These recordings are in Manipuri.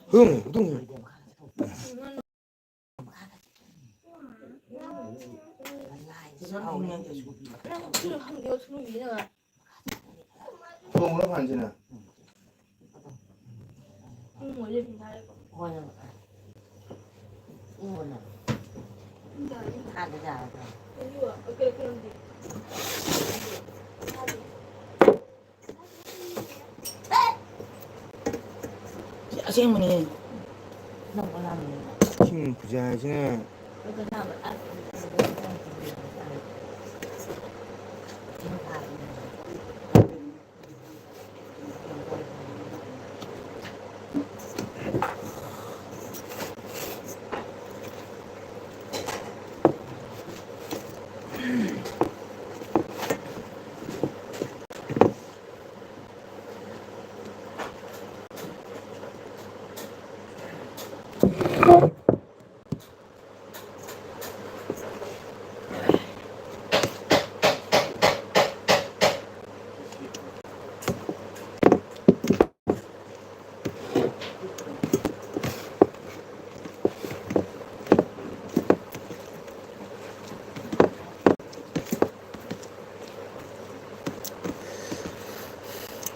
흥, 우동. 우동으로 반지는. 이거는 다 되잖아. 짜증머니. 너무 나는. 힘 부자지네. 그거 나면 안 돼.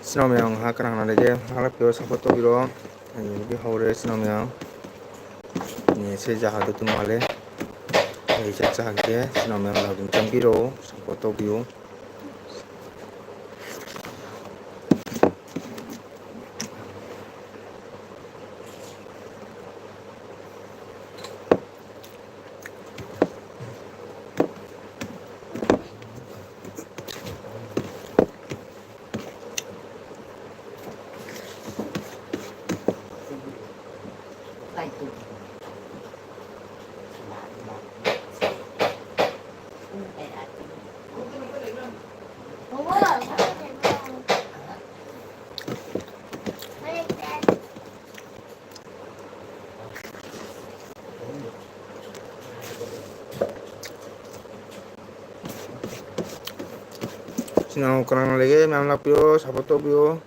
Sinamyang hakarang nalaje halap yo sapoto biro bi hawre sinamyang ni se jahadu tunwale ei chacha hake sinamyang labun chambiro sapoto bio sinang hakarang nalaje mamlap yo sapoto bio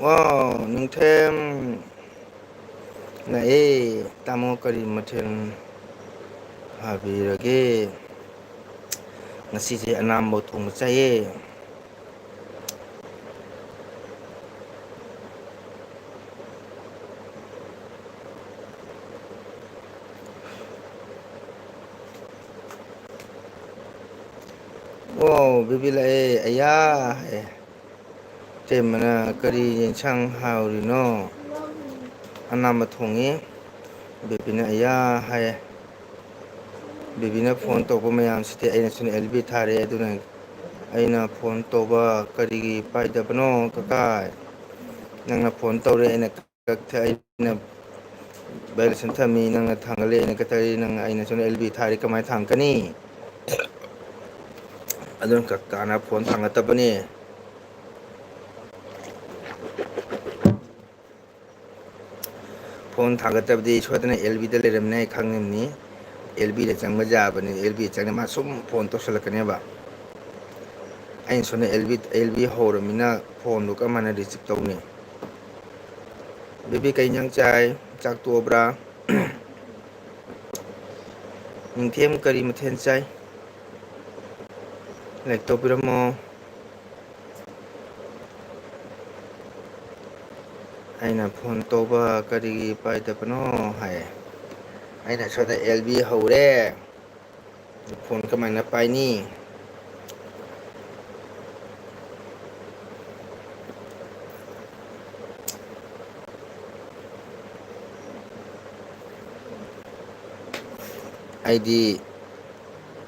와, 능템 나에 따모 까리 마텐 하비라게 ngasize anambo thong chaye wow bibi la aya temana kari yensang haurino anam thongi bibi na aya hai bibi na phone to ko mayam site aina sun lb thare aduna aina phone to ba kari pai da bano kaka nangna phone to re aina kak thai aina bel san thami nangna thangale aina katari nang aina sun lb thare kamai thangkani adun kakana phone thangata bani phone thangata bdi shodana lb da leramne khangni lb le changma jabani lb changna ma sum phone to salakane ba ain sone lb horamina phone lu ka mana receive tawni bibi kai nyang chai chak to bra ningthem kari mathen chai like to piramo aina phone to ba kari pai da pano hai aina soda lb hore phone ka mana pai ni aidi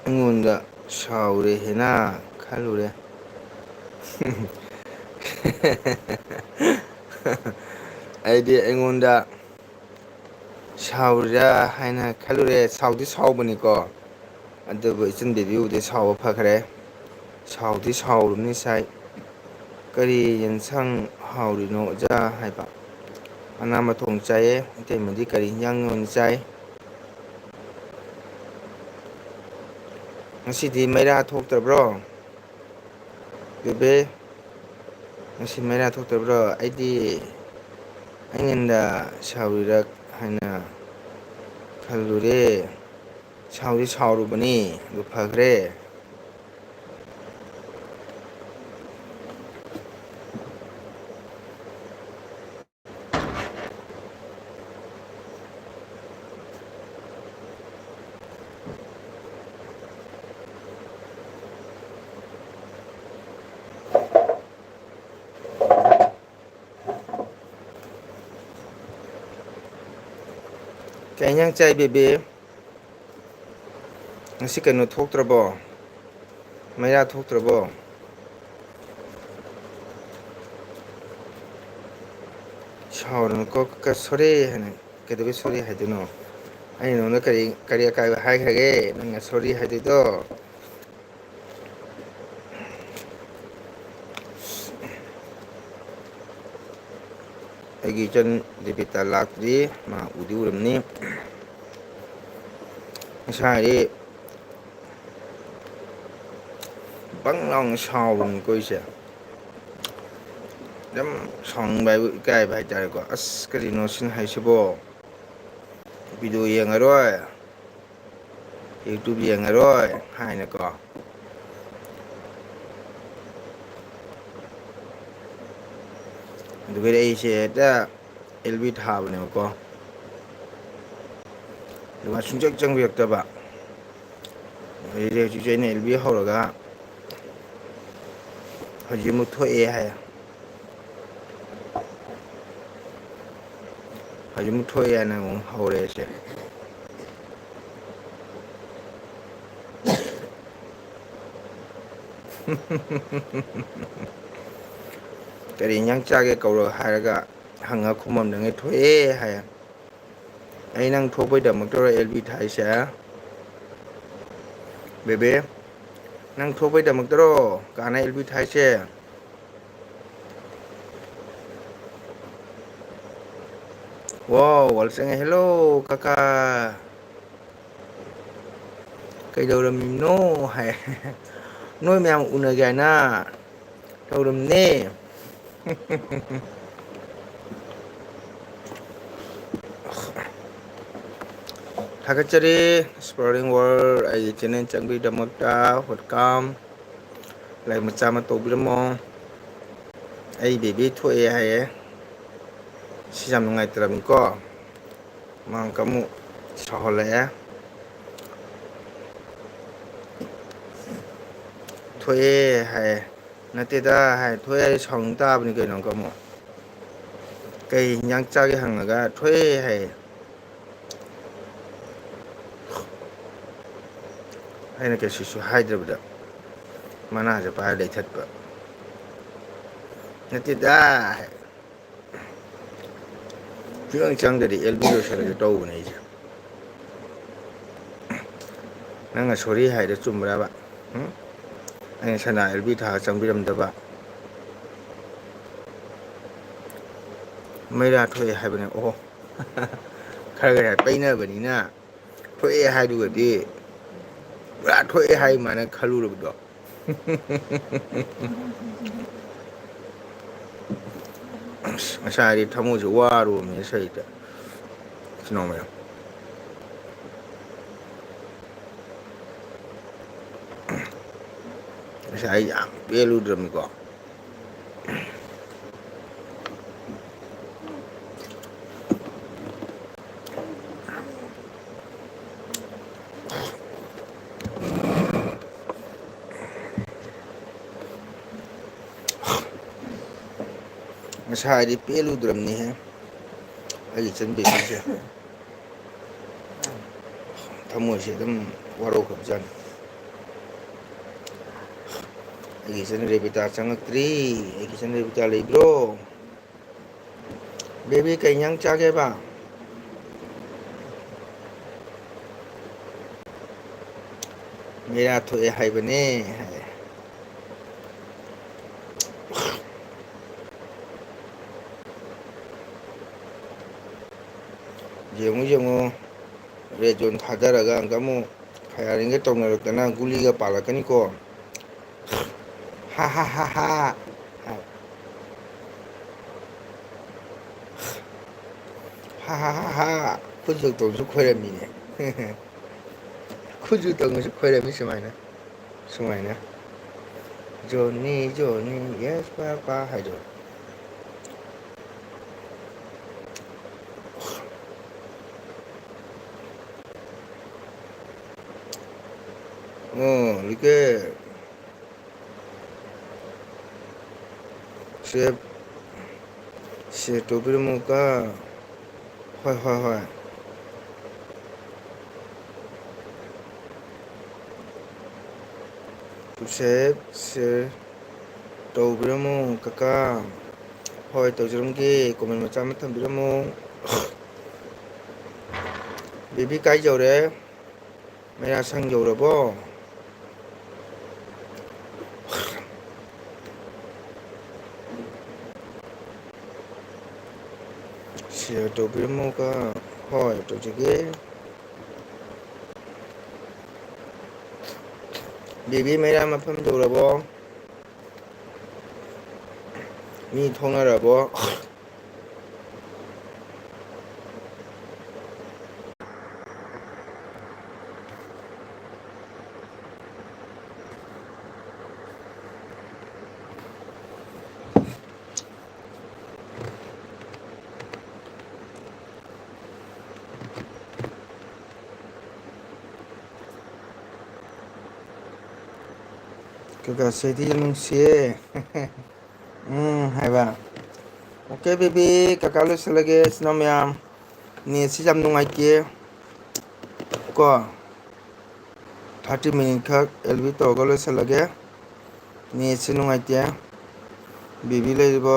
ngonda saure hena khalure aidi ngonda saura haina khalure saudi saubani ko adubu ichin bibi ude sawa phakare saudi saurumni sai kari yensang haurino ja haiba anama thong chaye temadi kari yang ngon chai ngasi maira thoktabro bebe ngasi maira thoktabro aidi aingenda saurirak haina khalure saudi saurubani du phagre kanyang chai bebe ngasi kanu thoktrabo maira thoktrabo saurun ko ka sore hane kedobe sore haduno ai no na kari ka hai khage nang sore hadudo agi jan debita lakdi ma udi uramni sai banglang saurun ko ise dam song bai kai bai tar ko as kari no sin hai sibo video yang aroi youtube yang aroi hai na ko duwe ai se da lb thab ne ko duwa sunjak jang yak ta ba ai re ju je ne lb horaga haji mu tho e hai haji mu tho e na hore se kari nyang chage kauro haraga hanga khumam dange thoe haya ai nang thobai da maktor lb thai sa bebe nang thobai da maktor kana lb thai se wow walsang hello kaka kai doram no hai noi myam unaga na doram ne ꯊꯥꯒꯠꯆꯔꯤ ꯑꯦꯛꯁꯄ꯭ꯂꯣꯔꯤꯡ ꯋꯥꯔꯜ ꯑꯩꯒꯤ ꯆꯦꯅꯦꯜ ꯆꯪꯕꯒꯤꯗꯃꯛꯇ ꯋꯦꯜꯀꯝ ꯂꯥꯏꯛ ꯃꯆꯥ ꯑꯃ ꯇꯧꯕꯤꯔꯝꯃꯣ ꯑꯩ ꯕꯦꯕꯤ ꯊꯣꯛꯑꯦ ꯍꯥꯏꯌꯦ ꯁꯤ ꯌꯥꯝ ꯅꯨꯡꯉꯥꯏꯇ꯭ꯔꯕꯅꯤꯀꯣ ꯃꯥꯡꯀ ꯑꯃꯨꯛ ꯁꯥꯎꯍꯜꯂꯛꯑꯦ ꯊꯣꯛꯑꯦ ꯍꯥꯏ ꯅꯠꯇꯦꯗ ꯍꯥꯏ ꯊꯣꯛꯑꯦ ꯑꯩ ꯁꯥꯎꯅꯤꯡ ꯇꯥꯕꯅꯤ ꯀꯩꯅꯣ ꯑꯃꯨꯛ ꯀꯩ ꯍꯤꯟꯖꯥꯡ ꯆꯥꯒꯦ ꯍꯪꯉꯒ ꯊꯣꯛꯑꯦ ꯍꯥꯏꯌꯦ ꯑꯩꯅ ꯀꯩꯁꯨꯁꯨ ꯍꯥꯏꯗ꯭ꯔꯕꯗ ꯃꯅꯥꯁꯦ ꯄꯥꯏꯔ ꯂꯩꯊꯠꯄ ꯅꯠꯇꯦꯗ ꯐꯤꯒꯪ ꯆꯪꯗꯗꯤ ꯑꯦꯜꯕꯤ ꯂꯣꯏꯁꯤꯜꯂꯒꯦ ꯇꯧꯕꯅꯦ ꯑꯩꯁꯦ ꯅꯪꯅ ꯁꯣꯔꯤ ꯍꯥꯏꯗꯣ ꯆꯨꯝꯕ꯭ꯔꯕ ꯑꯩꯅ ꯁꯅꯥ ꯑꯦꯜꯕꯤ ꯊꯥꯒ ꯆꯪꯕꯤꯔꯝꯗꯕ ꯃꯩꯔꯥ ꯊꯣꯛꯑꯦ ꯍꯥꯏꯕꯅꯦ ꯑꯣꯍꯣ ꯈꯔ ꯈꯔ ꯄꯩꯅꯕꯅꯤꯅ ꯊꯣꯛꯑꯦ ꯍꯥꯏꯗꯨꯒꯗꯤ ꯄꯨꯔꯥ ꯊꯣꯛꯑꯦ ꯍꯥꯏꯃꯥꯏꯅ ꯈꯜꯂꯨꯔꯕꯗꯣ ꯑꯁ ꯉꯁꯥꯏꯗꯤ ꯊꯃꯣꯏꯁꯦ ꯋꯥꯔꯨꯕꯅꯦ ꯏꯁꯩꯗ ꯁꯤꯅꯣ ꯃꯌꯥꯝ ꯉꯁꯥꯏ ꯑꯩ ꯌꯥꯝ ꯄꯦꯜꯂꯨꯗ꯭ꯔꯕꯅꯤꯀꯣ ꯉꯁꯥꯏꯗꯤ ꯄꯦꯜꯂꯨꯗ꯭ꯔꯕꯅꯤꯍꯦ ꯑꯩꯒꯤ ꯏꯆꯟ ꯕꯦꯕꯤꯁꯦ ꯊꯃꯣꯏꯁꯦ ꯑꯗꯨꯝ ꯋꯥꯔꯧꯈ꯭ꯔꯕꯖꯥꯠꯅꯤ ꯑꯩꯒꯤ ꯏꯆꯟ ꯔꯦꯕꯤꯇꯥ ꯆꯪꯉꯛꯇ꯭ꯔꯤ ꯑꯩꯒꯤ ꯏꯆꯟ ꯔꯦꯕꯤꯇꯥ ꯂꯩꯕ꯭ꯔꯣ ꯕꯦꯕꯤ ꯀꯩ ꯏꯟꯖꯥꯡ ꯆꯥꯒꯦꯕ ꯃꯩꯔꯥ ꯊꯣꯛꯑꯦ ꯍꯥꯏꯕꯅꯦ ꯍꯥꯏ ꯌꯦꯡꯉꯨ ꯌꯦꯡꯉꯨ ꯔꯦꯠ ꯖꯣꯟ ꯊꯥꯗꯔꯒ ꯑꯃꯨꯛꯀ ꯑꯃꯨꯛ ꯐꯌꯥꯔꯤꯡꯒ ꯇꯧꯅꯔꯛꯇꯅ ꯒꯨꯂꯤꯒ ꯄꯥꯜꯂꯛꯀꯅꯤꯀꯣ ꯍꯥ ꯍꯥ ꯍꯥ ꯍꯥ ꯍꯥ ꯍꯥ ꯍꯥ ꯍꯥ ꯈꯨꯠ ꯖꯣꯛꯇꯣꯡꯁꯨ ꯈꯣꯏꯔꯝꯃꯤꯅꯦ ꯈꯨꯠ ꯖꯣꯛꯇꯣꯡꯅꯁꯨ ꯈꯣꯏꯔꯝꯃꯤ ꯁꯨꯃꯥꯏꯅ ꯁꯨꯃꯥꯏꯅ ꯖꯣꯅꯤ ꯖꯣꯅꯤ ꯌꯦꯁ ꯄꯄꯥ ꯍꯥꯏꯗꯣ ꯑꯣ ꯂꯤꯀꯦ ꯁꯦꯞ ꯁꯦꯞ ꯇꯧꯕꯤꯔꯝꯃꯨꯀ ꯍꯣꯏ ꯍꯣꯏ ꯍꯣꯏ ꯁꯦꯞ ꯁꯦ ꯇꯧꯕꯤꯔꯝꯃꯨ ꯀꯀꯥ ꯍꯣꯏ ꯇꯧꯖꯔꯝꯒꯦ ꯀꯣꯃꯦꯟ ꯃꯆꯥ ꯑꯃ ꯊꯝꯕꯤꯔꯝꯃꯨ ꯕꯦꯕꯤ ꯀꯥꯏ ꯌꯧꯔꯦ ꯃꯌꯥ ꯁꯪ ꯌꯧꯔꯕꯣ ꯁꯤꯌꯔ ꯇꯧꯕꯤꯔꯝꯃꯨꯀ ꯍꯣꯏ ꯇꯧꯖꯒꯦ ꯕꯦꯕꯤ ꯃꯩꯔꯥ ꯃꯐꯝ ꯌꯧꯔꯕꯣ ꯃꯤ ꯊꯣꯡꯅꯔꯕꯣ ꯀꯀꯥꯁꯦꯗꯤ ꯌꯥꯝ ꯅꯨꯡꯁꯤꯌꯦ ꯍꯥꯏꯕ ꯑꯣꯀꯦ ꯕꯦꯕꯤ ꯀꯀꯥ ꯂꯣꯏꯁꯤꯜꯂꯒꯦ ꯏꯆꯤꯟꯅꯥꯎ ꯃꯌꯥꯝ ꯅꯦꯠꯁꯤ ꯌꯥꯝ ꯅꯨꯡꯉꯥꯏꯇꯦ ꯀꯣ 30 ꯃꯤꯅꯤꯠ ꯈꯛ ꯑꯦꯜꯕꯤ ꯇꯧꯔꯒ ꯂꯣꯏꯁꯤꯜꯂꯒꯦ ꯅꯦꯠꯁꯦ ꯅꯨꯡꯉꯥꯏꯇꯦ ꯕꯦꯕꯤ ꯂꯩꯔꯤꯕꯣ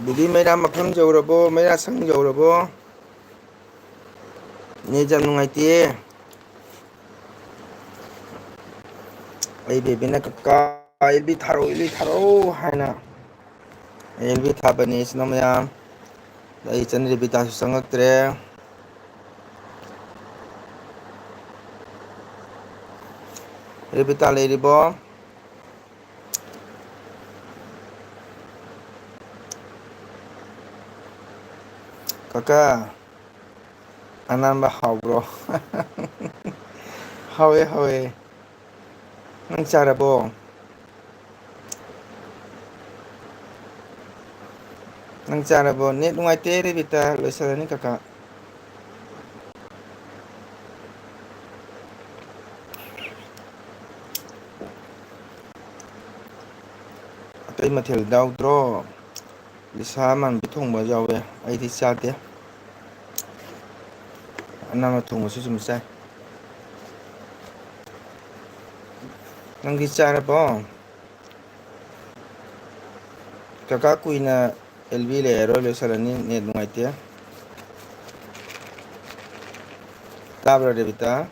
ꯕꯦꯕꯤ ꯃꯩꯔꯥ ꯃꯐꯝ ꯌꯧꯔꯕꯣ ꯃꯩꯔꯥ ꯁꯪ ꯌꯧꯔꯕꯣ ꯅꯦꯠ ꯌꯥꯝ ꯅꯨꯡꯉꯥꯏꯇꯤꯌꯦ ꯑꯩ ꯕꯦꯕꯤꯅ ꯀꯀꯥ ꯑꯦꯜꯕꯤ ꯊꯥꯔꯛꯑꯣ ꯍꯥꯏꯅ ꯑꯦꯜꯕꯤ ꯊꯥꯕꯅꯤ ꯏꯆꯤꯟꯅꯥꯎ ꯃꯌꯥꯝ ꯑꯩ ꯏꯆꯟ ꯔꯦꯕꯤꯇꯥꯁꯨ ꯆꯪꯉꯛꯇ꯭ꯔꯦ Revita leiribo. Kaka. Anamba haubro. Hawe. Nang charabo. Nang charabo. Net nungaite Revita loisalani kaka. Atay mathil daudro. Lisa man bithongba yawe. Aidi chate. Anama thongsu sum chai. Nangdi charabo. Kaka kuina LV le ero loisalani net nungaite. Tabra Revita.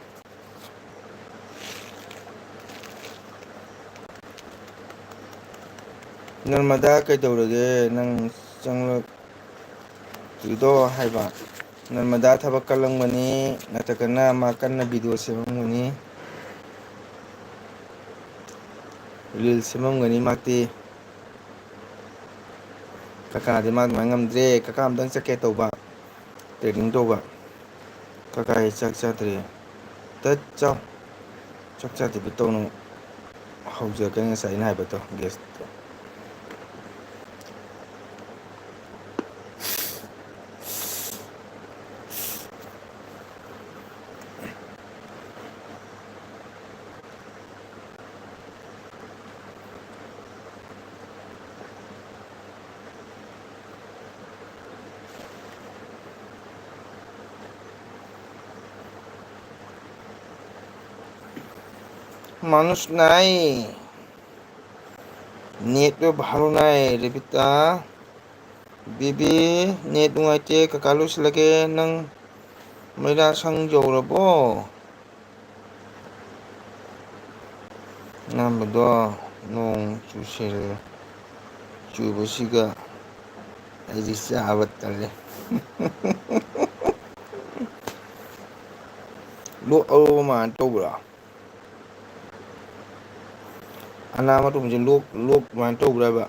Narmada kaidorage nang changlo tudo haiba. Narmada thabak kalangmani natakana makanna video semangmani. Reel semangmani makti. Kaka de mag mangamdre kaka amdang chake toba. Training toba. Kaka hi chak chatre. Tat chao. Chak chate bitono. Hauja kaya sa ina haiba to guest. মানুষ নাই নেটও ভালো নাই রেবিতা বিবি নেট নুয়াইতে কাকালুস লাগে নং मैला संजौरबो नामबदो नों चुसेल चुबसिगा आइदि चाबत तले लो औ मान तौब्रा अनामा तो मुझे लोक मान तौब्रा बा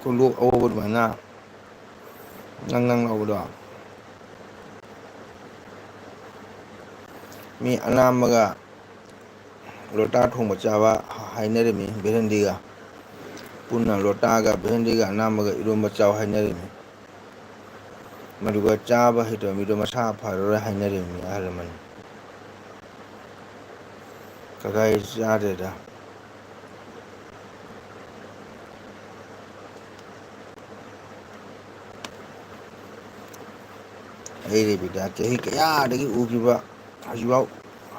को लोक औ बदमाना नंग औबदो मी अनामगा लोटा थोंबा चाबा हाइनरेमी बेरंदीगा पुन्ना लोटागा बेरंदीगा अनामगा इरोंबा चाव हाइनरेमी मरुगा चाबा हितो मिदो मसा फारोरा हाइनरेमी आरमन कगाई चादेदा ऐरे बिदा चही कयादगी उगिबा हजिबाव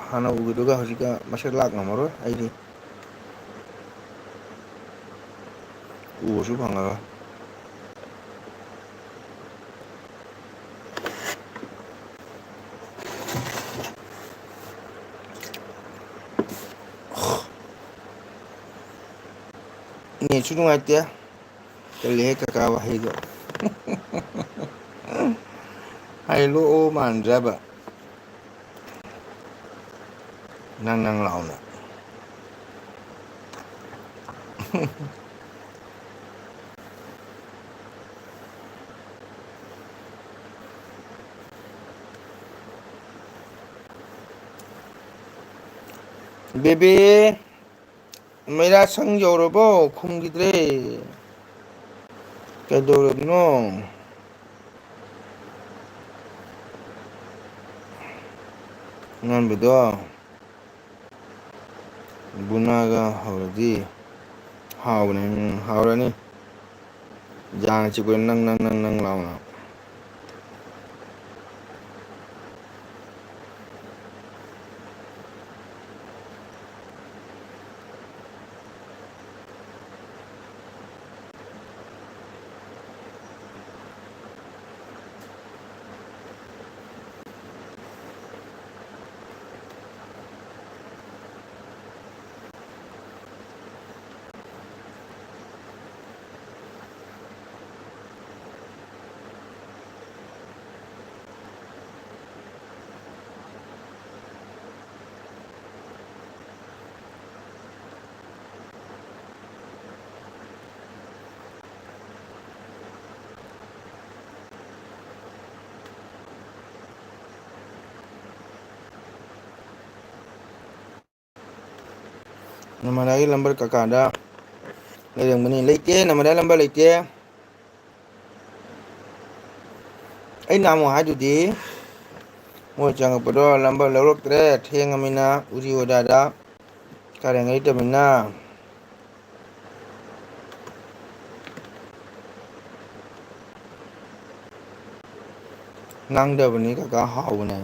हाना उगिदोगा हजिका मसक लाक नमरो ऐदि उबसु फंगागा नी सुनुआइते तले कका वाहिदो हाइलो ओ मानजाबा नंग लाउना बेबी मेरा संग जौरबो खुमगिद्रे कैदौरबनो नंबदो बुनागा हौरदी हावरनी जाना चिको नंग लाउना ꯅꯃꯗꯥꯒꯤ ꯅꯝꯕꯔ ꯀꯀꯥꯗ ꯂꯩꯔꯝꯒꯅꯤ ꯂꯩꯇꯦ ꯅꯃꯗꯥꯒꯤ ꯅꯝꯕꯔ ꯂꯩꯇꯦ ꯑꯩ ꯅꯍꯥꯟꯃꯨꯛ ꯍꯥꯏꯗꯨꯗꯤ ꯃꯣꯏ ꯆꯪꯉꯛꯄꯗꯣ ꯅꯝꯕꯔ ꯂꯧꯔꯛꯇ꯭ꯔꯦ ꯊꯦꯡꯉꯃꯤꯅ ꯎꯔꯤ ꯋꯥꯗꯥꯗ ꯀꯔꯦꯡ ꯂꯩꯇꯃꯤꯅ ꯉꯥꯡꯗꯕꯅꯤ ꯀꯀꯥ ꯍꯥꯎꯕꯅꯦ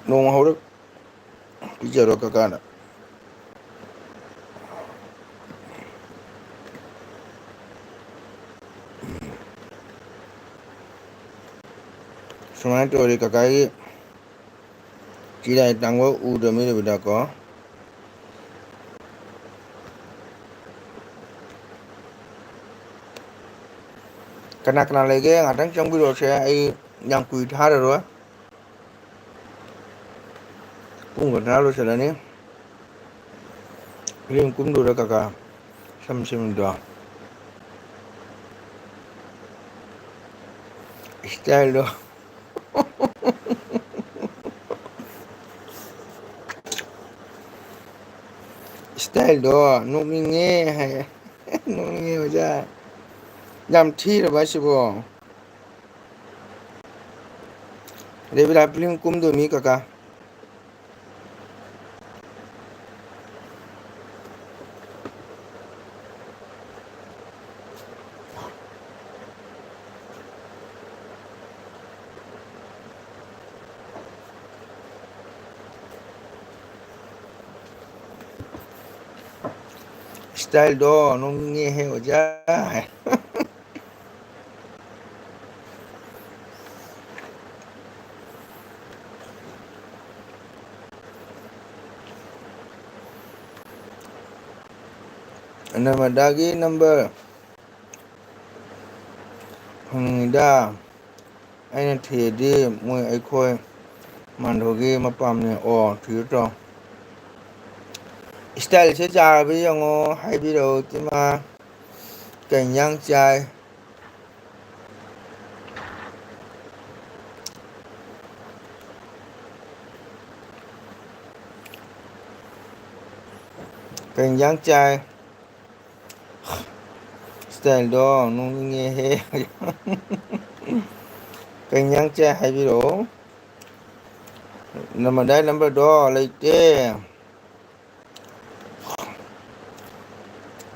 ꯅꯣꯡ ꯍꯧꯔꯛ ꯄꯤꯖꯔꯣ ꯀꯀꯥꯗ ꯁꯨꯃꯥꯏꯅ ꯇꯧꯔꯤ ꯀꯀꯥꯒꯤ ꯆꯤꯔꯥꯏ ꯇꯥꯡꯕ ꯎꯗ꯭ꯔꯃꯤ ꯔꯕꯤꯗꯥꯀꯣ ꯀꯅꯥ ꯀꯅꯥ ꯂꯩꯒꯦ ꯉꯥꯛꯇꯪ ꯆꯪꯕꯤꯔꯛꯑꯣꯁꯦ ꯑꯩ ꯌꯥꯝ ꯀꯨꯏ ꯊꯥꯔꯔꯣꯏ ꯄꯨꯡ ꯀꯨꯟꯊ꯭ꯔꯥ ꯂꯣꯏꯁꯤꯜꯂꯅꯤ ꯐꯤꯂꯝ ꯀꯨꯝꯗꯣꯏꯔ ꯀꯀꯥ ꯁꯝ ꯁꯤꯡꯗꯣ ꯏꯁꯇꯥꯏꯜꯗꯣ ꯏꯁꯇꯥꯏꯜꯗꯣ ꯅꯣꯛꯅꯤꯡꯉꯦ ꯍꯥꯏ ꯅꯣꯛꯅꯤꯡꯉꯦ ꯑꯣꯖꯥ ꯌꯥꯝ ꯊꯤꯔꯕ ꯑꯁꯤꯕꯣ ꯔꯦꯕꯤꯗꯥ ꯐꯤꯂꯝ ꯀꯨꯝꯗꯣꯏꯅꯤ ꯀꯀꯥ ꯏꯁꯇꯥꯏꯜꯗꯣ ꯅꯣꯛꯅꯤꯡꯉꯦꯍꯦ ꯑꯣꯖꯥ ꯅꯃꯗꯥꯒꯤ ꯅꯝꯕꯔ ꯐꯪꯉꯤꯗ ꯑꯩꯅ ꯊꯤꯔꯗꯤ ꯃꯣꯏ ꯑꯩꯈꯣꯏ ꯃꯥꯟꯗꯣꯒꯤ ꯃꯄꯥꯝꯅꯦ ꯑꯣ ꯊꯤꯌꯨ ꯆꯣ ꯏꯁꯇꯥꯏꯜꯁꯦ ꯆꯥꯔꯕ ꯌꯦꯡꯉꯣ ꯍꯥꯏꯕꯤꯔꯛꯑꯣ ꯏꯇꯩꯃ ꯀꯩ ꯏꯟꯖꯥꯡ ꯆꯥꯏ ꯀꯩ ꯏꯟꯖꯥꯡ ꯆꯥꯏ ꯏꯁꯇꯥꯏꯜꯗꯣ ꯅꯣꯛꯅꯤꯡꯉꯦꯍꯦ ꯀꯩ ꯏꯟꯖꯥꯡ ꯆꯥꯏ ꯍꯥꯏꯕꯤꯔꯛꯑꯣ ꯅꯃꯗꯥꯏ ꯅꯝꯕꯔꯗꯣ ꯂꯩꯇꯦ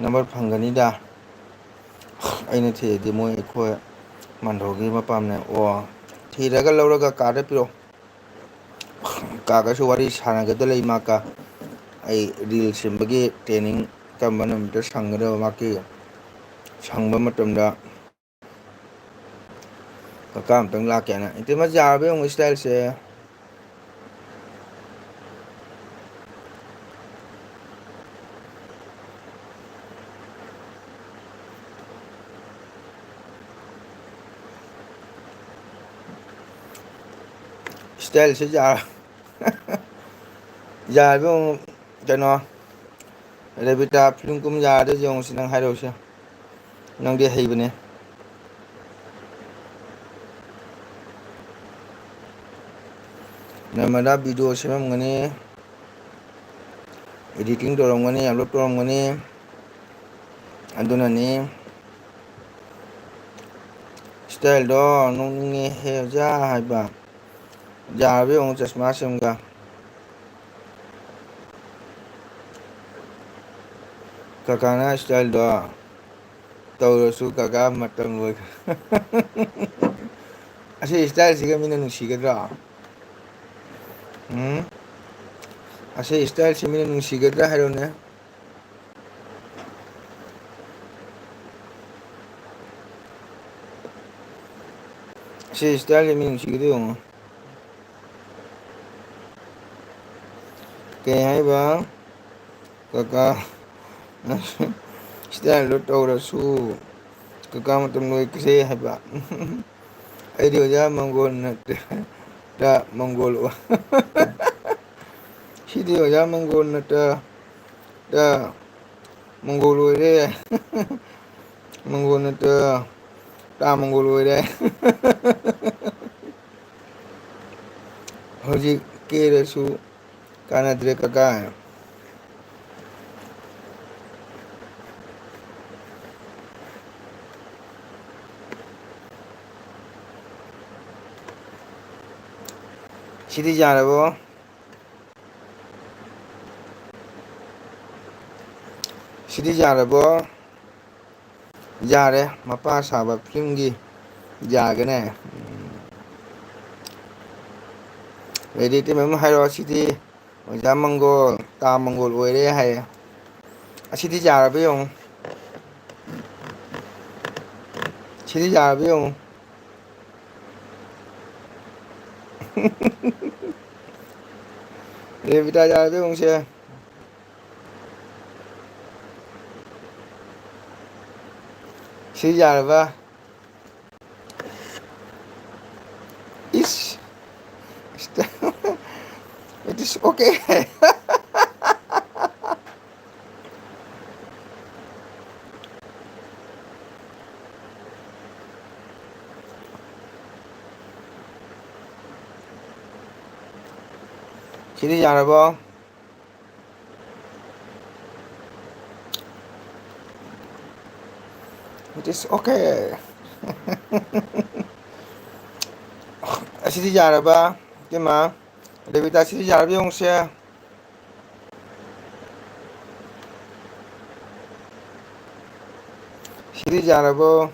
ꯅꯝꯕꯔ ꯐꯪꯒꯅꯤꯗ ꯑꯩꯅ ꯊꯤꯔꯗꯤ ꯃꯣꯏ ꯑꯩꯈꯣꯏ ꯃꯟꯙꯣꯒꯤ ꯃꯄꯥꯝꯅꯦ ꯑꯣ ꯊꯤꯔꯒ ꯂꯧꯔꯒ ꯀꯥꯗ ꯄꯤꯔꯛꯑꯣ ꯀꯥꯒꯁꯨ ꯋꯥꯔꯤ ꯁꯥꯟꯅꯒꯗ ꯂꯩ ꯃꯥꯀ ꯑꯩ ꯔꯤꯜ ꯁꯦꯝꯕꯒꯤ ꯇ꯭ꯔꯦꯅꯤꯡ ꯀꯔꯝꯕ ꯅꯨꯃꯤꯠꯇ ꯁꯪꯒꯗꯕ ꯃꯥꯒꯤ ꯁꯪꯕ ꯃꯇꯝꯗ ꯀꯀꯥ ꯑꯝꯇꯪ ꯂꯥꯛꯀꯦꯅ ꯏꯇꯩꯃ ꯌꯥꯔꯕ ꯌꯦꯡꯉꯨ ꯏꯁꯇꯥꯏꯜꯁꯦ ꯏꯁꯇꯥꯏꯜꯁꯦ ꯌꯥꯔꯕ ꯌꯦꯡꯉꯨ ꯀꯩꯅꯣ ꯔꯦꯕꯤꯇꯥ ꯐꯤꯂꯝ ꯀꯨꯝ ꯌꯥꯔꯗꯤ ꯌꯦꯡꯉꯨꯁꯤ ꯅꯪ ꯍꯥꯏꯔꯛꯎꯁꯦ ꯅꯪꯗꯤ ꯍꯩꯕꯅꯦ ꯅꯃꯗꯥ ꯚꯤꯗꯤꯑꯣ ꯁꯦꯝꯃꯝꯒꯅꯤ ꯏꯗꯤꯇꯤꯡ ꯇꯧꯔꯝꯒꯅꯤ ꯑꯞꯂꯣꯗ ꯇꯧꯔꯝꯒꯅꯤ ꯑꯗꯨꯅꯅꯤ ꯏꯁꯇꯥꯏꯜꯗꯣ ꯅꯣꯛꯅꯤꯡꯉꯦꯍꯦ ꯑꯣꯖꯥ ꯍꯥꯏꯕ ꯌꯥꯔꯕ ꯌꯦꯡꯉꯨ ꯆꯁꯃꯥ ꯁꯦꯝꯒ ꯀꯀꯥꯅ ꯏꯁꯇꯥꯏꯜꯗꯣ ꯇꯧꯔꯁꯨ ꯀꯀꯥ ꯃꯇꯝ ꯂꯣꯏꯈ꯭ꯔꯦ ꯑꯁꯤ ꯏꯁꯇꯥꯏꯜꯁꯤꯒ ꯃꯤꯅ ꯅꯨꯡꯁꯤꯒꯗ꯭ꯔꯣ ꯎꯝ ꯑꯁꯤ ꯏꯁꯇꯥꯏꯜꯁꯤ ꯃꯤꯅ ꯅꯨꯡꯁꯤꯒꯗ꯭ꯔꯥ ꯍꯥꯏꯔꯣꯅꯦ ꯁꯤ ꯏꯁꯇꯥꯏꯜꯁꯤ ꯃꯤꯅ ꯅꯨꯡꯁꯤꯒꯗ꯭ꯔ ꯌꯦꯡꯉꯨ ꯀꯩ ꯍꯥꯏꯕ ꯀꯀꯥ ꯏꯁꯇꯥꯏꯜꯗꯣ ꯇꯧꯔꯁꯨ ꯀꯀꯥ ꯃꯇꯝ ꯂꯣꯏꯈ꯭ꯔꯦ ꯍꯥꯏꯕ ꯑꯩꯗꯤ ꯑꯣꯖꯥ ꯃꯪꯒꯣꯜ ꯅꯠꯇꯦ ꯃꯪꯒꯣꯜ ꯁꯤꯗꯤ ꯑꯣꯖꯥ ꯃꯪꯒꯣꯜ ꯅꯠꯇ ꯃꯪꯒꯣꯜ ꯑꯣꯏꯔꯦ ꯃꯪꯒꯣꯜ ꯅꯠꯇ ꯇꯥ ꯃꯪꯒꯣꯜ ꯑꯣꯏꯔꯦ ꯍꯧꯖꯤꯛ ꯀꯦꯔꯁꯨ ꯀꯥꯟꯅꯗ꯭ꯔꯦ ꯀꯀꯥ 시디 잘하고 시디 잘하고 잘해 마빠 사바 필름기 잘하네 레디 때 하이로 시디 자몽골 따몽골 오래 하이 시디 잘하고요 시디 잘하고요 레비타 잘하고요 시 시디 잘하봐 이씨 it is okay 시디 잘하고 it is okay 시디 잘하봐 깨마 레비타 시디 잘하고 용시야 시디 잘하고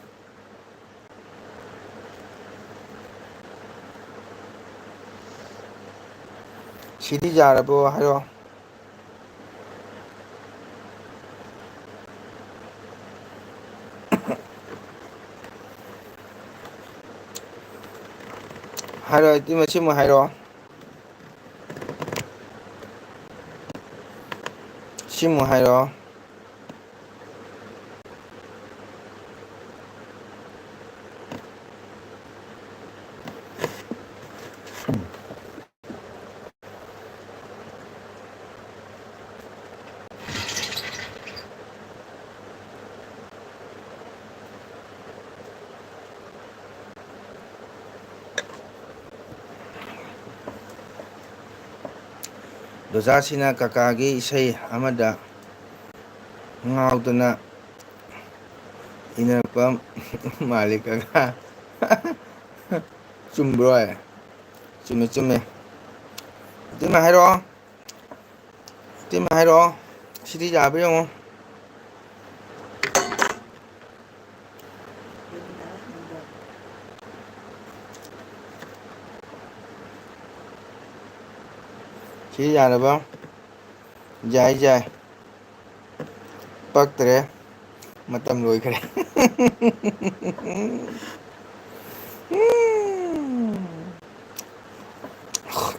시디 잘하고 하여 하여 이때만 치면 하여 치면 하여 도자시나 까까기 이세이 아마다 ngauतना 이nerpam 말리카가 춤브로에 춤에 띠마 하이로 시디 잡으용 시디 잡아 dài 빡들에 마땀 로이 그래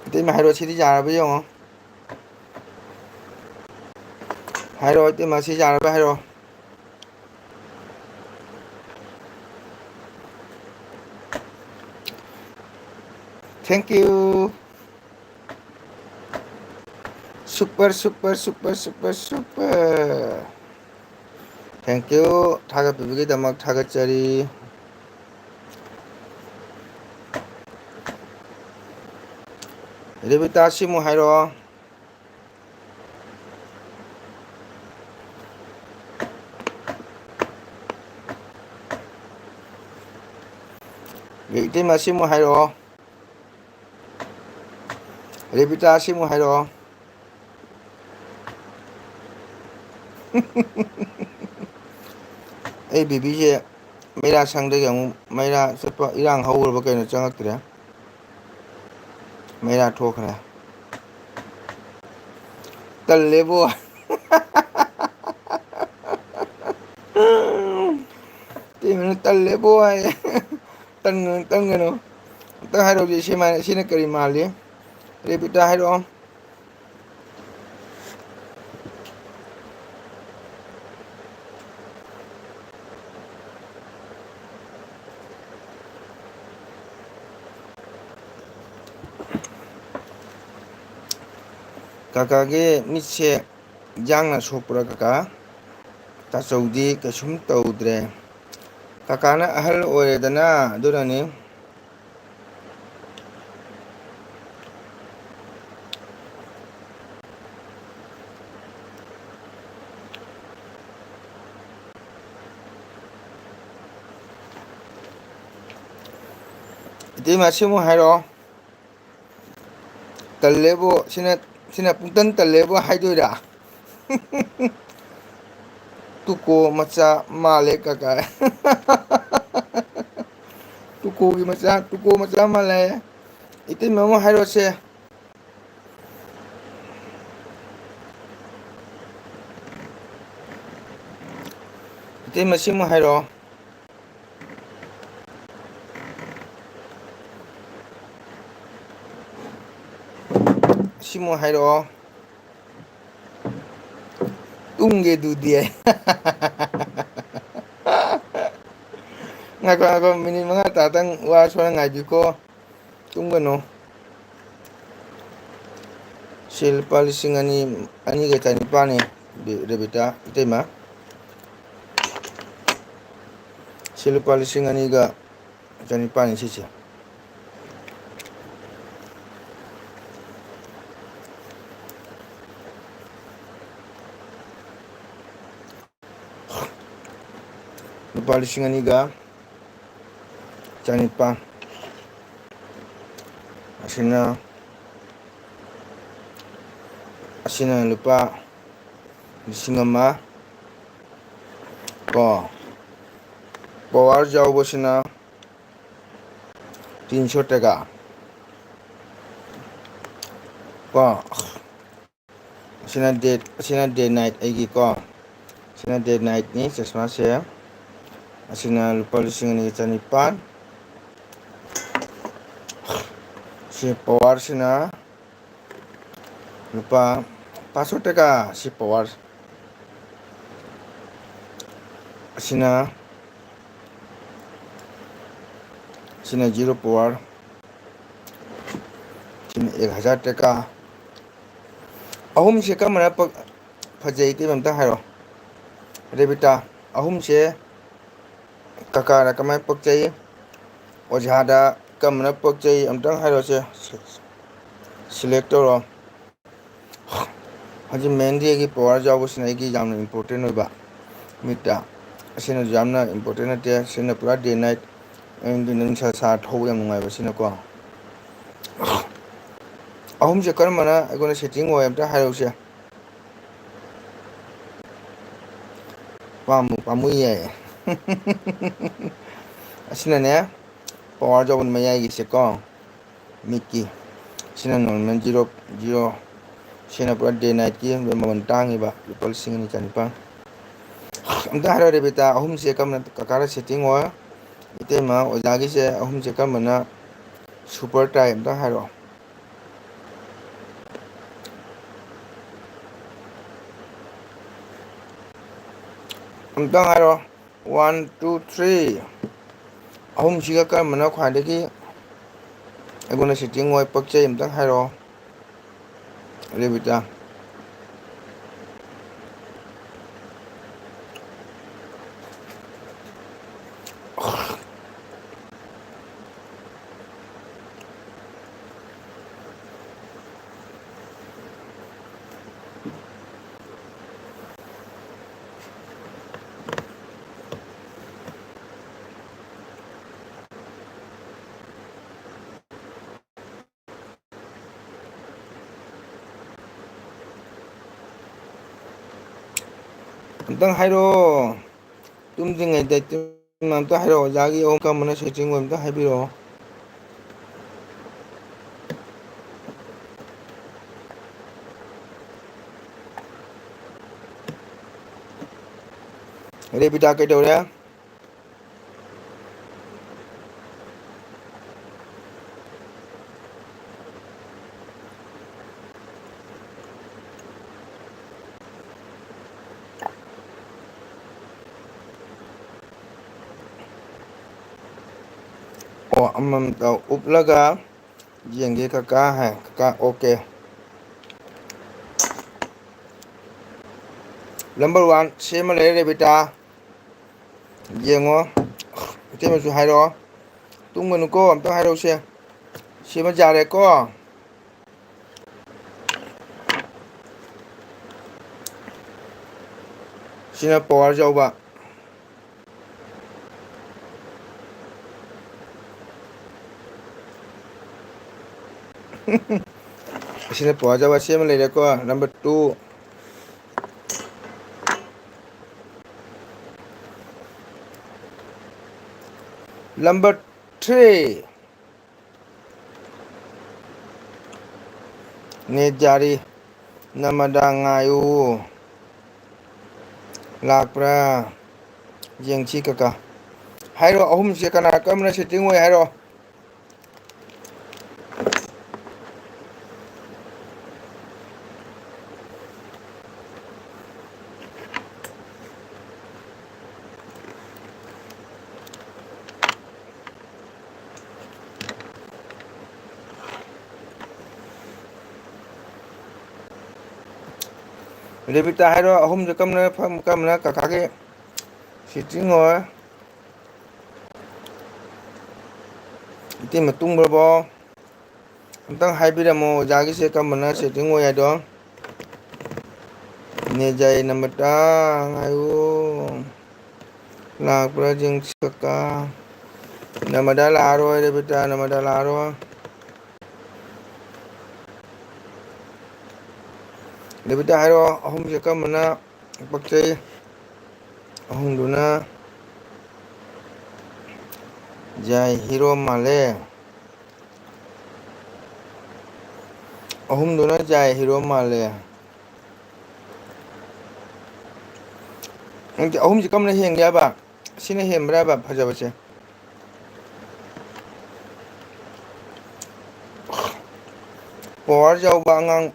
이때만 하이로 시디 잡으용 하이로 이때만 시디 잡아 하이로 땡큐 super 땡큐 타겟 비비기 다막 타겟짜리 레비타 시무 하이로 이때만 시무 하이로 레비타 시무 하이로 에이 비비지 메라 상대기 메라 서퍼 이랑 하우를 벗겨는 정확들이야 메라 토크라 딸레보 때문에 딸레보아에 땅거노 땅 하이로지 시만 시네거리 말리 레비타 하이로 까까게 밑에 장나 소프라 까까 따서우디 그숨 떠우드래 까까는 아할 오래다나 도라니 이때 마치면 하러 ꯇꯜꯂꯦꯕꯨ sina ꯄꯨꯡꯇꯟ ꯇꯜꯂꯦꯕꯨ ꯍꯥꯏꯗꯣꯏꯔꯥ ꯇꯨꯀꯣ ꯃꯆꯥ ꯃꯥꯜꯂꯦ ꯀꯀꯥ ꯇꯨꯀꯣ ꯃꯆꯥ ꯃꯥꯜꯂꯦ 이때만 뭐 하러세 이때만 심어 하러 심어 하러 뚱게 두디에 ngako mini mga tatang wa so ngaji ko tunggano silpa lising ani kita ni pani rebita itema silpa lising ani ga jani pani sisi silpa lising ani ga jani pan asina lupa lising ama ko power jauh bosina 300 টাকা ko asina day night aigi ko asina day night ni chashma se asina lupa lising ani jani pan si power sina lupa 500 টাকা si power sina zero power sina 1000 টাকা ahum se kamana phajai te mamta hairo rebita ahum se kakara kamai pakchai ojhada kamana pakchai amtang hairo se select ro haji mendi gi power jabu sina gi jamna important hoiba mita asina jamna important ate sina pura day night and nang sa thau yang ngai ba sina ko ahum se karmana agona setting ho amta hairo se pamu ye asina ne power jabu maya gi se ko miki sina normal 0 sina pura day night ki memang tangi ba lupa lising ni chanipa amta haro rebita ahum se kamna kakara setting ho itema ojagi se ahum se kamna super time amta haro amta haro 1 2 3 ahum siga kamna khwadagi agona setting ho pakchai amta haro rebita amtang hairo tumjingai dai amta hairo jagi ahum kamna setting ho amta haibiro rebita kai dore oh amam tau uplaga jenge kaka hai kaka okay number 1 sema le rebita yengo itema su hairo tungmanu ko amta hairo se sema jare ko sina power jauba ꯑꯁꯤꯅ ꯄꯋꯥꯖꯥꯕ ꯑꯁꯤ ꯑꯃ ꯂꯩꯔꯦꯀꯣ number 2 Number 3 Nejari Namada ngayu Lakpra Jengchi kaka Hairo ahum se kana kamna setting oi hairo Levita hairo ahum se kamna kakake setting oi Iti matung berbo Antang haibiramo jagi se kamna setting oi ado Nejai namada ngayu Lakpra jengchi kaka Namada laro levita namada laro Levita hairo ahum se kamna pakchai ahum duna Jai hero male ahum duna jai hero male Nangti ahum se kamna heng ya ba Sina hem berapa fajabase Power jauba angang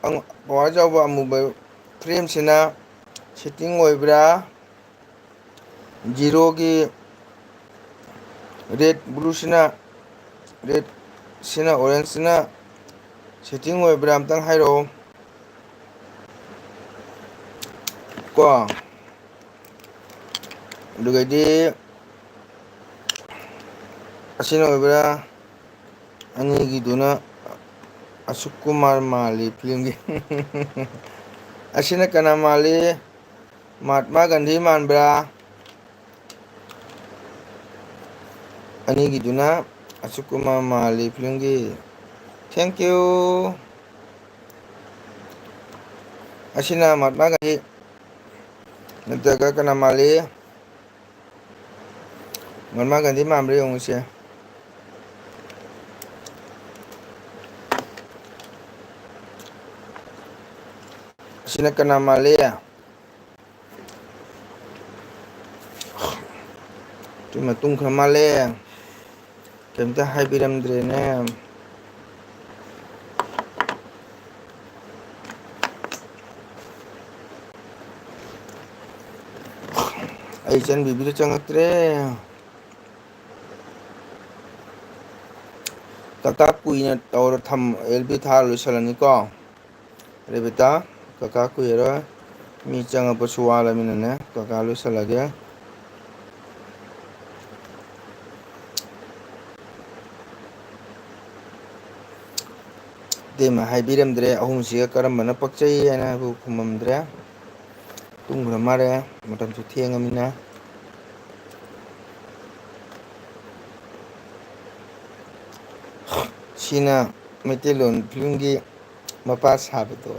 power jauba amuba frame sina setting oibra zero ki red blue sina red sina orange sina setting oibra amtang hairo ko dugadi asina oibra ani giduna Asukumar Mali film gi Asina kana Mali Mahatma Gandhi manbra Ani giduna Asukumar Mali film gi Thank you Asina Mahatma Gandhi Nataga kana Mali Mahatma Gandhi manbra yung siya Asina kana Mali Tuma tung kana Mali Kemta haibiram drene Aichan bibir changaktre Kaka kuina taur tham LB thar lusalani ko Rebita kaka kuira mi changa pasuwala minane kaka lusalage Dema haibiram dre ahum siga karambana pakchai ana bu khumam dre Tungra mare matam su thiengamina Sina metelon film gi mapa sabto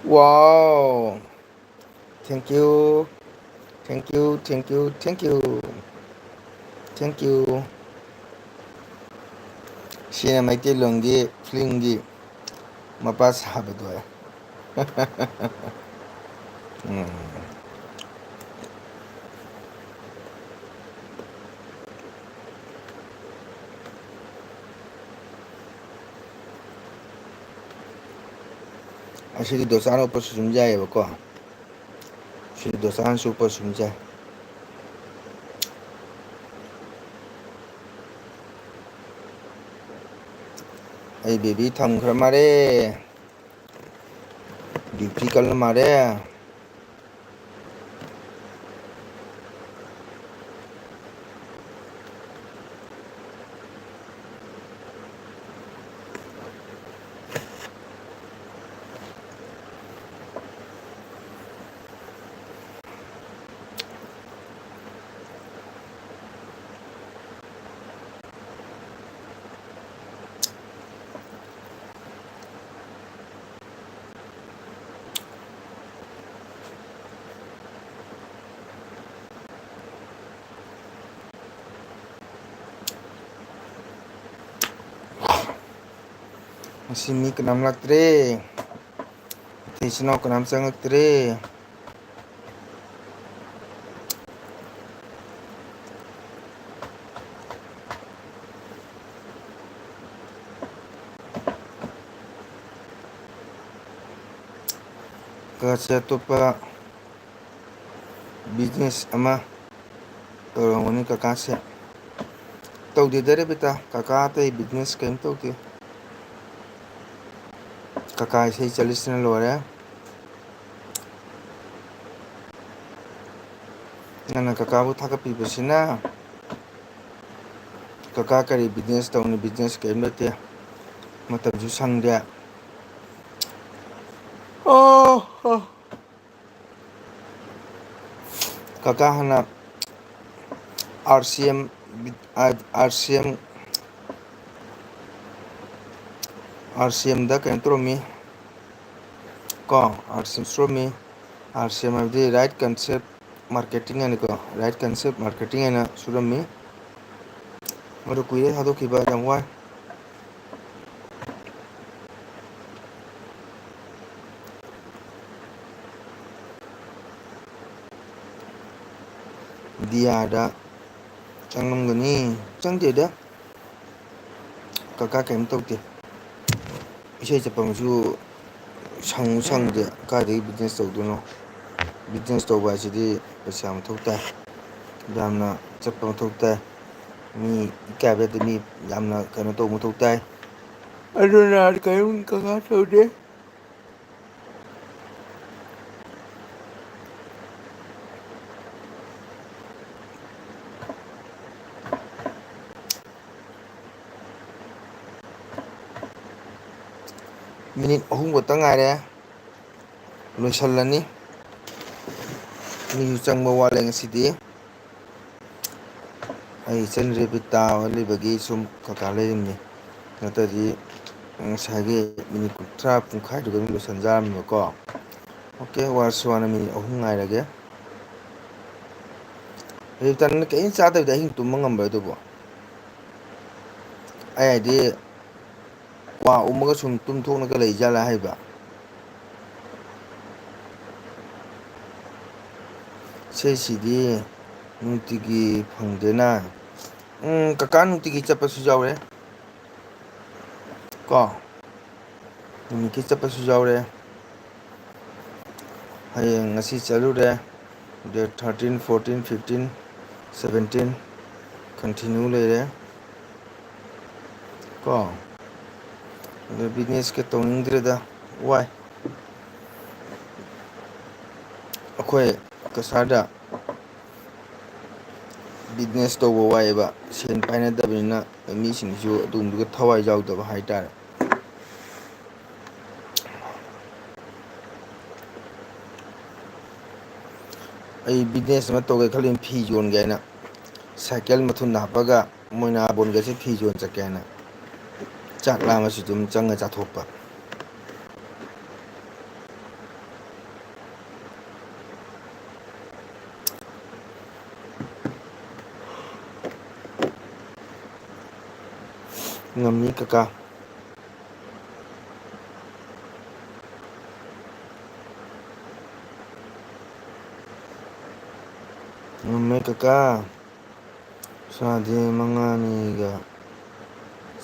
Wow Thank you Thank you thank you thank you Thank you Sina metelon gi film gi mapa sabto Asli dosan upar sumja ya bako Asli dosan super sumja Ay baby tham khar mare Duty kal mare ꯉꯁꯤ ꯃꯤ ꯀꯅꯥꯝ ꯂꯥꯛꯇ꯭ꯔꯦ, ꯑꯇꯩ ꯏꯆꯤꯟ ꯏꯅꯥꯎ ꯀꯅꯥꯝ ꯆꯪꯉꯛꯇ꯭ꯔꯦ. ꯀꯥꯁꯦ ꯑꯇꯣꯞꯄ ꯕꯤꯖꯤꯅꯦꯁ ꯑꯃ ꯇꯧꯔꯝꯒꯅꯤ ꯀꯀꯥꯁꯦ. ꯇꯧꯗꯦꯗ ꯔꯦꯕꯤꯇꯥ, ꯀꯀꯥ ꯑꯇꯩ ꯕꯤꯖꯤꯅꯦꯁ ꯀꯩꯝ ꯇꯧꯗꯦ. ꯀꯀꯥ ꯏꯁꯩ ꯆꯠꯂꯤꯁꯤꯅ ꯂꯣꯏꯔꯦ. ꯅꯪꯅ ꯀꯀꯥꯕꯨ ꯊꯥꯒꯠꯄꯤꯕꯁꯤꯅ. ꯀꯀꯥ ꯀꯔꯤ ꯕꯤꯖꯤꯅꯦꯁ ꯇꯧꯅꯤ? ꯕꯤꯖꯤꯅꯦꯁ ꯀꯔꯤꯝ ꯂꯩꯇꯦ, ꯃꯇꯝꯁꯨ ꯁꯪꯗꯦ. ꯀꯀꯥ ꯍꯥꯟꯅ RCMꯗ ꯀꯩꯅꯣ ꯇꯧꯔꯝꯃꯤ ꯀꯣ, RCM ꯍꯥꯏꯕꯗꯤ ꯔꯥꯏꯠ ꯀꯟꯁꯦꯞ ꯃꯥꯔꯀꯦꯇꯤꯡ ꯍꯥꯏꯅꯀꯣ, ꯔꯥꯏꯠ ꯀꯟꯁꯦꯞ ꯃꯥꯔꯀꯦꯇꯤꯡ ꯍꯥꯏꯅ ꯁꯨꯔꯝꯃꯤ. ꯃꯗꯨ ꯀꯨꯏꯔꯦ ꯊꯥꯗꯣꯛꯈꯤꯕ, ꯌꯥꯝ ꯋꯥꯏ. DR ꯆꯪꯂꯝꯒꯅꯤ. ꯆꯪꯗꯦꯗ, ꯀꯀꯥ ꯀꯩꯝ ꯇꯧꯗꯦ. ꯏꯁꯩ ꯆꯠꯐꯝꯁꯨ ꯁꯪꯗꯦ. ꯀꯥꯏꯗꯒꯤ ꯕꯤꯖꯤꯅꯦꯁ ꯇꯧꯗꯣꯏꯅꯣ? ꯕꯤꯖꯤꯅꯦꯁ ꯇꯧꯕ ꯍꯥꯏꯁꯤꯗꯤ ꯄꯩꯁꯥ ꯃꯊꯧ ꯇꯥꯏ, ꯌꯥꯝꯅ ꯆꯠꯄ ꯃꯊꯧ ꯇꯥꯏ, ꯃꯤ ꯏꯀꯥꯏꯕ ꯌꯥꯗꯦ, ꯃꯤ ꯌꯥꯝꯅ ꯀꯩꯅꯣ ꯇꯧꯕ ꯃꯊꯧ ꯇꯥꯏ. ꯑꯗꯨꯅ ꯀꯔꯤꯝ ꯀꯀꯥ ꯇꯧꯗꯦ. ꯃꯤꯅꯤꯠ 3 ꯈꯛꯇ ꯉꯥꯏꯔꯦ, ꯂꯣꯏꯁꯤꯜꯂꯅꯤ. ꯃꯤꯁꯨ ꯆꯪꯕ ꯋꯥꯠꯂꯦ ꯉꯁꯤꯗꯤ. ꯑꯩ ꯏꯆꯟ ꯔꯦꯕꯤꯇꯥ ꯂꯩꯕꯒꯤ ꯁꯨꯝ ꯀꯀꯥ ꯂꯩꯔꯤꯅꯤ. ꯅꯠꯇ꯭ꯔꯗꯤ ꯉꯁꯥꯏꯒꯤ ꯃꯤꯅꯤꯠ 30 ꯄꯨꯡꯈꯥꯏꯗꯨꯒ ꯑꯗꯨꯝ ꯂꯣꯏꯁꯤꯟꯖꯔꯝꯃꯦꯕꯀꯣ. ꯑꯣꯀꯦ, ꯋꯥꯔꯁꯨ ꯋꯥꯅ ꯃꯤꯅꯤꯠ 3 ꯉꯥꯏꯔꯒꯦ. ꯔꯦꯕꯤꯇꯥ, ꯅꯪꯅ ꯀꯔꯤꯝ ꯆꯥꯗꯕꯤꯗ ꯑꯍꯤꯡ ꯇꯨꯝꯕ ꯉꯝꯕ꯭ꯔꯥ ꯑꯗꯨꯕꯨ? ꯑꯩ ꯍꯥꯏꯗꯤ ꯀ꯭ꯋꯥ ꯎꯝꯃꯒ ꯁꯨꯝ ꯇꯨꯝꯊꯣꯛꯅꯒ ꯂꯩꯖꯥꯠꯂꯥ ꯍꯥꯏꯕ. ꯏꯁꯩꯁꯤꯗꯤ ꯅꯨꯡꯇꯤꯒꯤ ꯐꯪꯗꯦꯅ. ꯀꯀꯥ ꯅꯨꯡꯇꯤꯒꯤ ꯆꯠꯄꯁꯨ ꯌꯥꯎꯔꯦ ꯀꯣ, ꯅꯨꯃꯤꯠꯀꯤ ꯆꯠꯄꯁꯨ ꯌꯥꯎꯔꯦ. ꯍꯌꯦꯡ ꯉꯁꯤ ꯆꯠꯂꯨꯔꯦ, ꯗꯦꯠ 13, 14, 15, 17 ꯀꯟꯇꯤꯅ꯭ꯌꯨ ꯂꯩꯔꯦ ꯀꯣ. ꯑꯗꯨ ꯕꯤꯖꯤꯅꯦꯁꯀ ꯇꯧꯅꯤꯡꯗ꯭ꯔꯦꯗ, ꯋꯥꯏ. ꯑꯩꯈꯣꯏ ꯀꯁꯥꯔꯗ ꯕꯤꯖꯤꯅꯦꯁ ꯇꯧꯕ ꯋꯥꯏꯑꯦꯕ, ꯁꯦꯟ ꯄꯥꯏꯅꯗꯕꯅꯤꯅ. ꯃꯤꯁꯤꯡꯁꯨ ꯑꯗꯨꯒꯨꯝꯕꯗꯨꯒ ꯊꯋꯥꯏ ꯌꯥꯎꯗꯕ ꯍꯥꯏꯇꯥꯔꯦ. ꯑꯩ ꯕꯤꯖꯤꯅꯦꯁ ꯑꯃ ꯇꯧꯒꯦ ꯈꯜꯂꯤ, ꯐꯤ ꯌꯣꯟꯒꯦ ꯍꯥꯏꯅ. ꯁꯥꯏꯀꯜ ꯃꯊꯨꯟꯗ ꯍꯥꯞꯄꯒ ꯃꯣꯏꯅꯥꯕꯣꯟꯒꯁꯦ ꯐꯤ ꯌꯣꯟ ꯆꯠꯀꯦ ꯍꯥꯏꯅ. ꯆꯥꯛ ꯂꯥꯝꯃꯁꯨ ꯑꯗꯨꯝ ꯆꯪꯉ ꯆꯥꯊꯣꯛꯄ. ꯉꯝꯅꯤ ꯀꯀꯥ. ꯉꯝꯃꯦ ꯀꯀꯥ. ꯆꯥꯗꯦ, 5ꯅꯤꯒ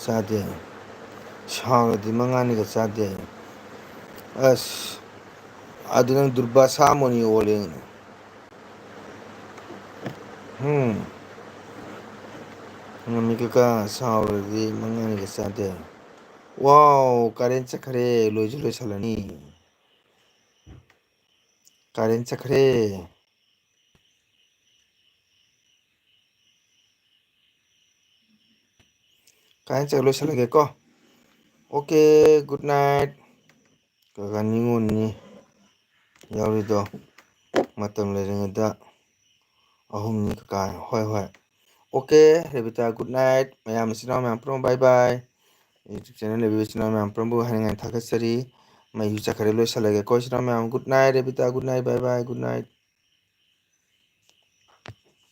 ꯆꯥꯗꯦ. ꯁꯥꯎꯔꯗꯤ 5ꯅꯤꯒ ꯆꯥꯗꯦ. ꯑꯁ, ꯑꯗꯨ ꯅꯪ ꯗꯨꯔꯕꯥꯁꯥ ꯃꯨꯅꯤ ꯑꯣꯜꯂꯦꯅꯦ. ꯉꯝꯃꯤ ꯀꯀꯥ, ꯁꯥꯎꯔꯗꯤ 5ꯅꯤꯒ ꯆꯥꯗꯦ. ꯋꯥꯎ, ꯀꯔꯦꯟ ꯆꯠꯈ꯭ꯔꯦ, ꯂꯣꯏꯁꯨ ꯂꯣꯏꯁꯤꯜꯂꯅꯤ. ꯀꯔꯦꯟ ꯆꯠꯈ꯭ꯔꯦ. ꯀꯔꯦꯟ ꯆꯠꯈ꯭ꯔ ꯂꯣꯏꯁꯤꯜꯂꯒꯦꯀꯣ. Okay, good night. ꯀꯀꯥ ꯅꯤꯉꯣꯜꯅꯤ ꯌꯥꯎꯔꯤꯗꯣ, ꯃꯇꯝ ꯂꯩꯔꯤꯉꯩꯗ. 3ꯅꯤ ꯀꯀꯥ. ꯍꯣꯏ ꯍꯣꯏ. Okay Rebita, good night. ꯃꯌꯥꯝ ꯏꯆꯤꯟ ꯏꯅꯥꯎ ꯃꯌꯥꯝ ꯄꯨꯝꯅꯃꯛ ꯕꯥꯏ ꯕꯥꯏ. ꯌꯨꯇ꯭ꯌꯨꯕ ꯆꯦꯅꯦꯜ ꯂꯩꯕꯤꯕ ꯏꯆꯤꯟ ꯏꯅꯥꯎ ꯃꯌꯥꯝ ꯄꯨꯝꯅꯃꯛ ꯍꯥꯏꯅꯤꯡꯉꯥꯏ ꯊꯥꯒꯠꯆꯔꯤ. ꯃꯩꯁꯨ ꯆꯠꯈ꯭ꯔꯦ, ꯂꯣꯏꯁꯤꯜꯂꯒꯦꯀꯣ ꯏꯆꯤꯟ ꯏꯅꯥꯎ ꯃꯌꯥꯝ. ꯒꯨꯗ ꯅꯥꯏꯠ ꯔꯦꯕꯤꯇꯥ, ꯒꯨꯗ ꯅꯥꯏꯠ, ꯕꯥꯏ ꯕꯥꯏ, ꯒꯨꯗ ꯅꯥꯏꯠ.